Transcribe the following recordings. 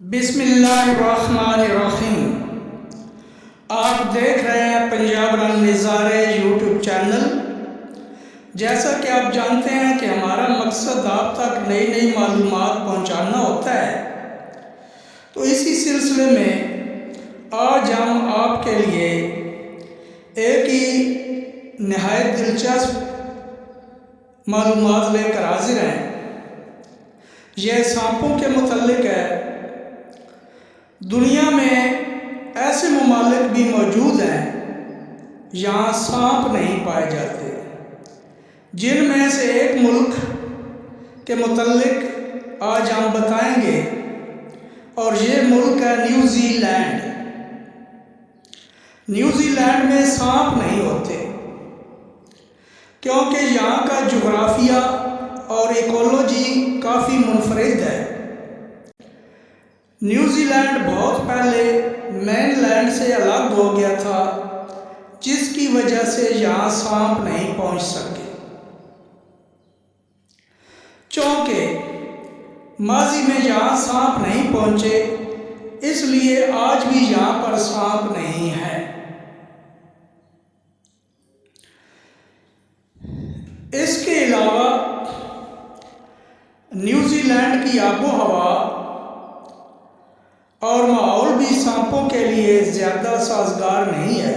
बिस्मिल्लाहिर्रहमानिर्रहीम। आप देख रहे हैं पंजाब रंग नज़ारे यूट्यूब चैनल। जैसा कि आप जानते हैं कि हमारा मकसद आप तक नई नई मालूमात पहुंचाना होता है, तो इसी सिलसिले में आज हम आपके लिए एक ही नहायत दिलचस्प मालूमात लेकर हाजिर हैं। यह सांपों के मुतल्लिक है। दुनिया में ऐसे ममालिक भी मौजूद हैं यहाँ सांप नहीं पाए जाते, जिनमें से एक मुल्क के मुतल्लिक आज हम बताएंगे, और ये मुल्क है न्यूजीलैंड। न्यूजीलैंड में सांप नहीं होते क्योंकि यहाँ का जोग्राफिया और इकोलॉजी काफ़ी मुनफरिद है। न्यूजीलैंड बहुत पहले मेनलैंड से अलग हो गया था, जिसकी वजह से यहाँ सांप नहीं पहुँच सके। चूँकि माजी में यहाँ सांप नहीं पहुँचे, इसलिए आज भी यहाँ पर सांप नहीं है। इसके अलावा न्यूजीलैंड की आबो हवा और माहौल भी सांपों के लिए ज़्यादा साजगार नहीं है।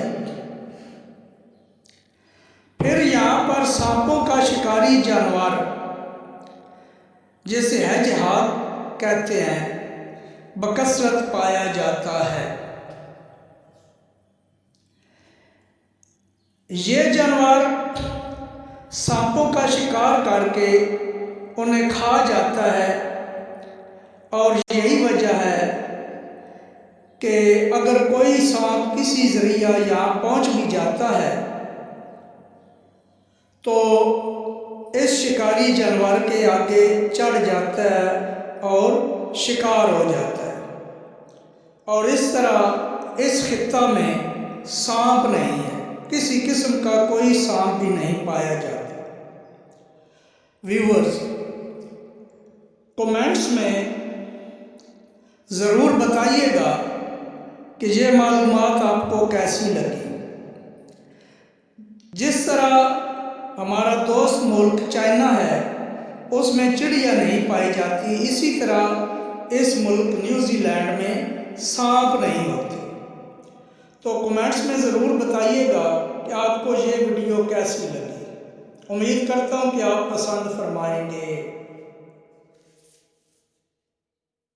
फिर यहाँ पर सांपों का शिकारी जानवर, जिसे हेजहॉग कहते हैं, बकसरत पाया जाता है। ये जानवर सांपों का शिकार करके उन्हें खा जाता है, और यही वजह है कि अगर कोई सांप किसी ज़रिया यहाँ पहुँच भी जाता है तो इस शिकारी जानवर के आगे चढ़ जाता है और शिकार हो जाता है। और इस तरह इस खित्ता में सांप नहीं है, किसी किस्म का कोई सांप भी नहीं पाया जाता। व्यूअर्स, कमेंट्स में ज़रूर बताइएगा कि ये मालूमात आपको कैसी लगी। जिस तरह हमारा दोस्त मुल्क चाइना है, उसमें चिड़िया नहीं पाई जाती, इसी तरह इस मुल्क न्यूजीलैंड में सांप नहीं होते। तो कमेंट्स में ज़रूर बताइएगा कि आपको ये वीडियो कैसी लगी। उम्मीद करता हूँ कि आप पसंद फरमाएंगे।